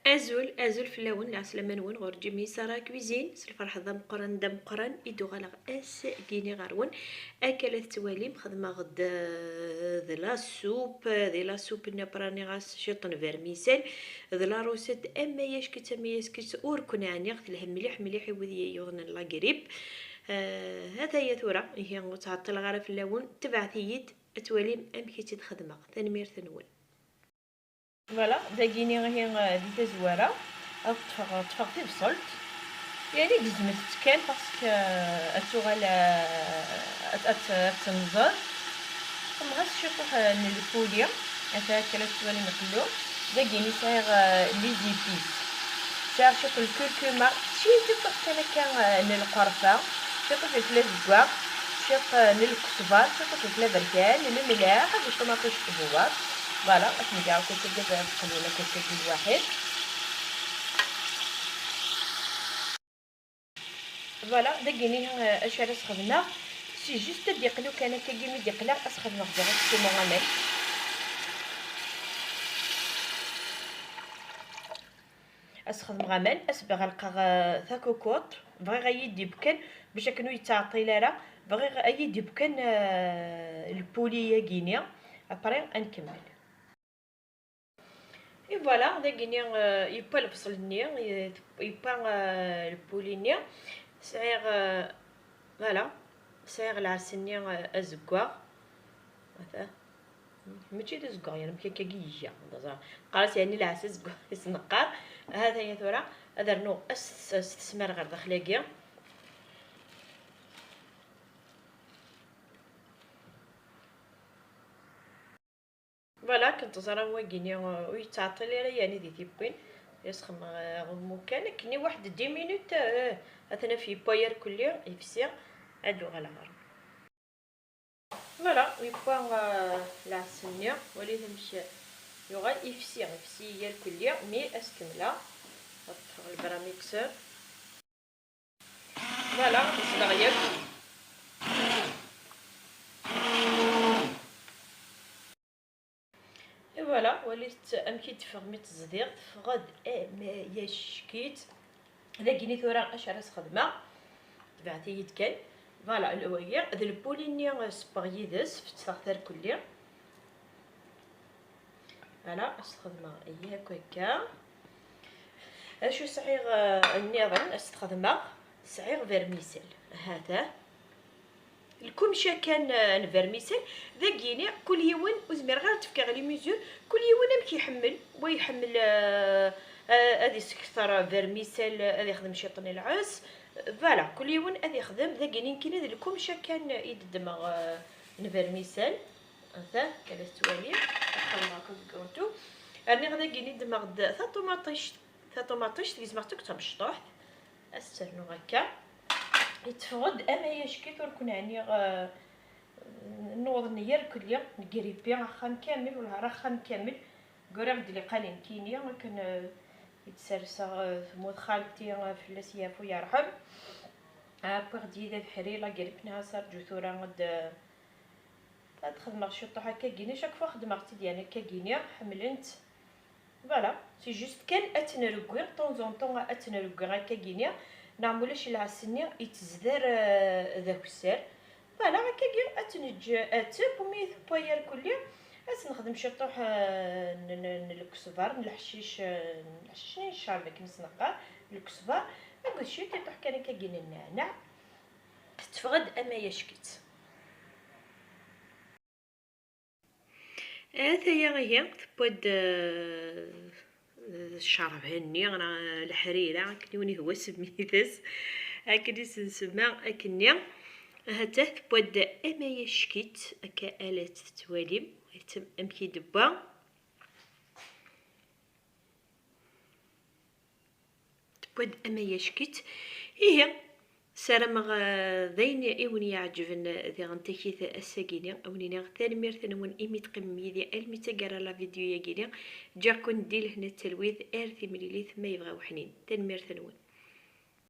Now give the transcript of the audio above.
ازول في اللون العسلامة نون غور جيمي سارا كويزين الفرحة ذا مقرن دا مقرن يدو غالغ اس كيني غارون اكلت تواليم خدمة غد ذي لا سوب نبراني غاس شيطن فيرميسيل ذي لا روسيت اما يشكت اما يسكت اور كنا عني غت الهم مليح مليح يوذي يوغن لا قريب. هذا هي ثورة هي تعطل غارة في اللون تبعثيد تواليم ام كي تخدمة تنمير ثنول. فوالا داكيني هي دي تزوارة تفغتي بصلت يعني قزمت كان باسكو اتوغال تنزر ثم غاس شطوح البوليا افا كلا توالي نقلو داكيني صايغ لي زيبيس صايغ شوف الكركمة شي تطح كان القرفة شوف الفلفل الزواق شوف الكزبر شوف الفلفل بركان الملح هاد الطماطيش طبوات فوالا باش نرجعو كتبدا بقليله كتاكل واحد. فوالا داكيني اش راه خدمنا سي جوست ديقلو كان كيمي ديقلا اس خدمنا غدا سي مغامل اس خدم غامل اس بغلقا ثاكوكوط بغي غيدي بكن باش كانوا يتعطي لا بغي غيدي بكن البوليه كينيا ابري نكمل. Et voilà, il peut le souligner, il peut le pouliner. C'est voilà, c'est la signe azgwa. ماشي تزقع يعني مكي كيجيا قالت يعني لا تزقع يسنقار هذا هي ثورة هذا نو استثمار غير داخلية فوالا كنت زرا واكيني ويتعطي لي يعني دي تيبين يسخن غمو كان كني واحد 10 مينوت اثنا في باير كلي يفسي ادو على غير فوالا يبقى لا سنيا وليد مشى يغال يفسي هي الكليه مي استملا البراميكسور فوالا صدغيا فوالا وليت امكي تفغمي تزديق تفغد ما يشكيت هذا كيني ثورا اش راس خدمه تبعتي يتكل فوالا الأوية هذا البوليني سباغيدس في تفاختر كلي فوالا استخدمها هي هكاكا اشو صعيغ النظام استخدمها صعيغ فيرميسيل هذا الكمشة كان فيرميسيل ذاكيني كل يوم وزمير غير تفكر لي ميزور كل يوم كيحمل ويحمل هذه سكثر فيرميسيل هذا يخدم شيطان العس فوالا كل يوم هذا يخدم ذاكيني كاين هذا الكمشة كان يدمغ فيرميسيل هذا كلا توالي خلينا كونتو راني غدا كاين دمغ ثا طوماطيش تيزمرتك تمشطوح استرنو هكا يتفغد اما يشكي كون عني نوض نير كل يوم نقريبي خان كامل ولا رخان كامل قرا غدي لي قالين كينيا كان يتسرسا مود خالتي في لاسيافو يرحم ابوغ ديدا بحري لا قريبنا صار جثورا غد تخدم شطو هكا كيني شاك فوا خدمتي ديالي هكا كينيا حملنت فوالا سي جوست كان اتنركوي طون زون طون اتنركوي هكا كينيا نعملو شي العسنية يتزدر ذاك السر فوالا هكا كي اتنج اتب ومي باير كل يوم نخدم شطوح الكسبر الحشيش نشرب كنسنقا الكسبر نقول شي تطيح كان هكا كاين النعناع تفغد اما يشكت هذايا هي تبود الشرب هني انا الحريره كنوني هو سميتس هكذا نسمى اكنيا هتا تبود اما يشكيت هكا الات تواليم يتم امكي دبا تبود اما يشكيت هي سلام ذين ايوني يعجبن ذي غنتكيث الساقيني اونينا ثاني ميرثن ون ايميت قمي ذي الميتا قرا لا فيديو يا جاكون ديل هنا التلويذ ارثي مليليث ما يبغى وحنين ثاني ميرثن ون